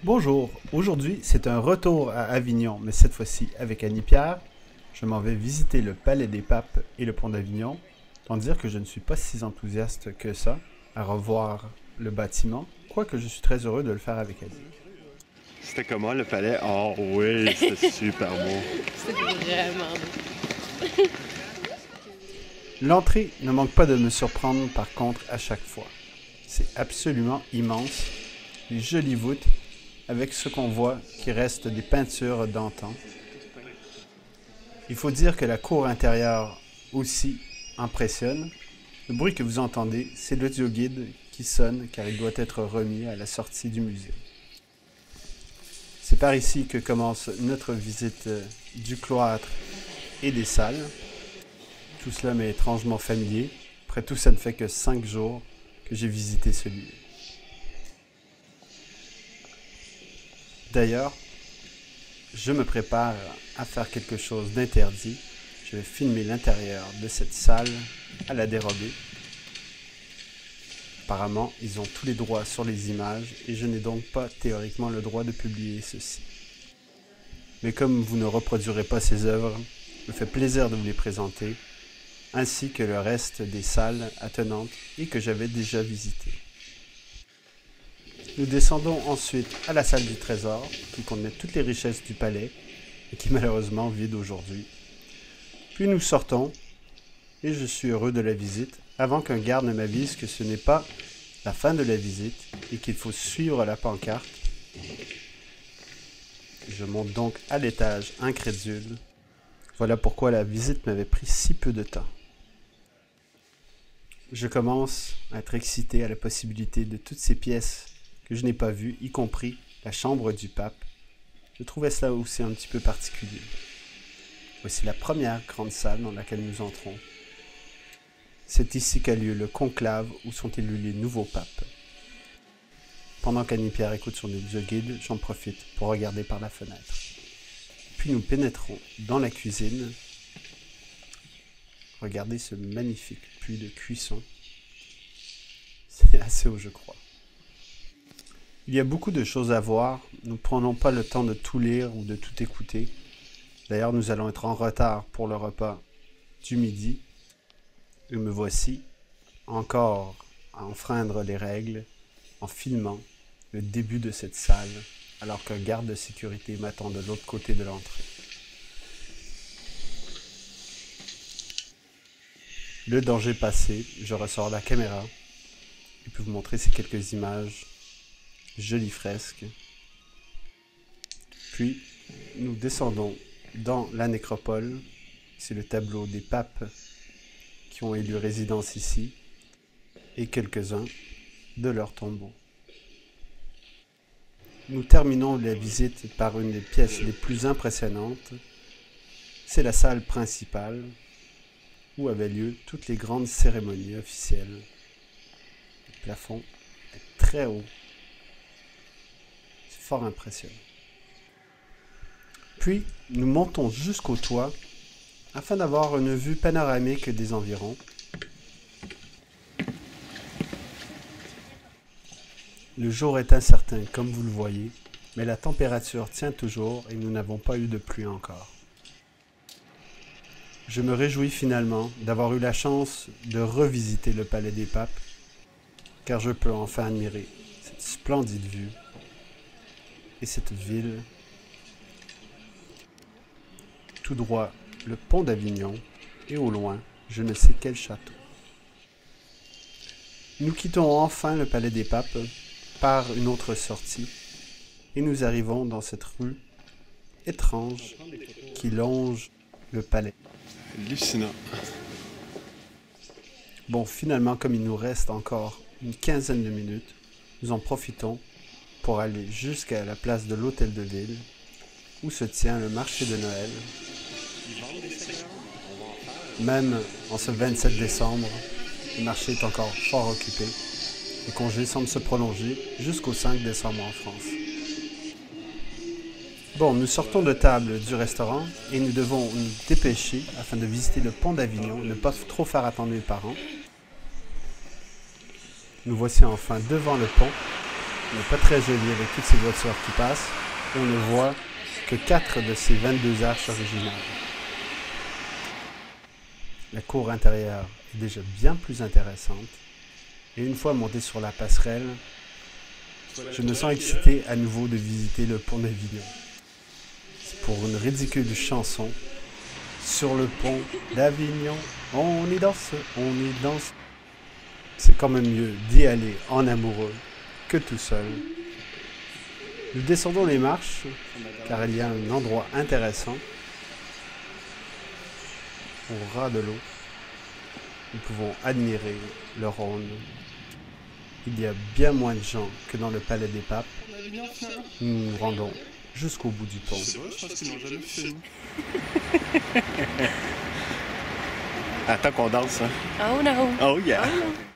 Bonjour, aujourd'hui c'est un retour à Avignon, mais cette fois-ci avec Annie-Pierre. Je m'en vais visiter le Palais des Papes et le Pont d'Avignon, tant dire que je ne suis pas si enthousiaste que ça à revoir le bâtiment, quoique je suis très heureux de le faire avec elle. C'était comment le palais? Oh oui, c'était super beau. C'est vraiment beau. L'entrée ne manque pas de me surprendre par contre à chaque fois. C'est absolument immense, les jolies voûtes, avec ce qu'on voit qui reste des peintures d'antan. Il faut dire que la cour intérieure aussi impressionne. Le bruit que vous entendez, c'est l'audioguide qui sonne car il doit être remis à la sortie du musée. C'est par ici que commence notre visite du cloître et des salles. Tout cela m'est étrangement familier. Après tout, ça ne fait que 5 jours que j'ai visité celui-là. D'ailleurs, je me prépare à faire quelque chose d'interdit. Je vais filmer l'intérieur de cette salle à la dérobée. Apparemment, ils ont tous les droits sur les images et je n'ai donc pas théoriquement le droit de publier ceci. Mais comme vous ne reproduirez pas ces œuvres, me fait plaisir de vous les présenter, ainsi que le reste des salles attenantes et que j'avais déjà visitées. Nous descendons ensuite à la salle du trésor, qui contenait toutes les richesses du palais, et qui est malheureusement vide aujourd'hui. Puis nous sortons, et je suis heureux de la visite, avant qu'un garde ne m'avise que ce n'est pas la fin de la visite, et qu'il faut suivre la pancarte. Je monte donc à l'étage incrédule. Voilà pourquoi la visite m'avait pris si peu de temps. Je commence à être excité à la possibilité de toutes ces pièces que je n'ai pas vues, y compris la chambre du pape. Je trouvais cela aussi un petit peu particulier. Voici la première grande salle dans laquelle nous entrons. C'est ici qu'a lieu le conclave où sont élus les nouveaux papes. Pendant qu'Annie-Pierre écoute son audioguide, j'en profite pour regarder par la fenêtre. Puis nous pénétrons dans la cuisine. Regardez ce magnifique puits de cuisson. C'est assez haut, je crois. Il y a beaucoup de choses à voir. Nous ne prenons pas le temps de tout lire ou de tout écouter. D'ailleurs, nous allons être en retard pour le repas du midi. Et me voici encore à enfreindre les règles en filmant le début de cette salle alors qu'un garde de sécurité m'attend de l'autre côté de l'entrée. Le danger passé, je ressors la caméra et puis vous montrer ces quelques images, jolies fresques. Puis, nous descendons dans la nécropole. C'est le tableau des papes qui ont élu résidence ici et quelques-uns de leurs tombeaux. Nous terminons la visite par une des pièces les plus impressionnantes. C'est la salle principale où avaient lieu toutes les grandes cérémonies officielles. Le plafond est très haut. C'est fort impressionnant. Puis, nous montons jusqu'au toit afin d'avoir une vue panoramique des environs. Le jour est incertain, comme vous le voyez, mais la température tient toujours et nous n'avons pas eu de pluie encore. Je me réjouis finalement d'avoir eu la chance de revisiter le Palais des Papes, car je peux enfin admirer cette splendide vue et cette ville. Tout droit, le pont d'Avignon et au loin, je ne sais quel château. Nous quittons enfin le Palais des Papes par une autre sortie et nous arrivons dans cette rue étrange qui longe le palais. Hallucinant. Bon, finalement, comme il nous reste encore une quinzaine de minutes, nous en profitons pour aller jusqu'à la place de l'Hôtel de Ville où se tient le marché de Noël. Même en ce 27 décembre, le marché est encore fort occupé. Les congés semblent se prolonger jusqu'au 5 décembre en France. Bon, nous sortons de table du restaurant et nous devons nous dépêcher afin de visiter le pont d'Avignon, ne pas trop faire attendre les parents. Nous voici enfin devant le pont n'est pas très joli avec toutes ces voitures qui passent. Et on ne voit que 4 de ces 22 arches originales. La cour intérieure est déjà bien plus intéressante. Et une fois monté sur la passerelle, je me sens excité à nouveau de visiter le pont d'Avignon. C'est pour une ridicule chanson. Sur le pont d'Avignon, on y danse, on y danse. C'est quand même mieux d'y aller en amoureux que tout seul. Nous descendons les marches, car il y a un endroit intéressant. Au ras de l'eau, nous pouvons admirer le Rhône. Il y a bien moins de gens que dans le Palais des Papes. Nous nous rendons jusqu'au bout du pont. C'est vrai, je pense qu'ils n'ont jamais fait. Attends qu'on danse, hein. Oh no. Oh yeah! Oh no.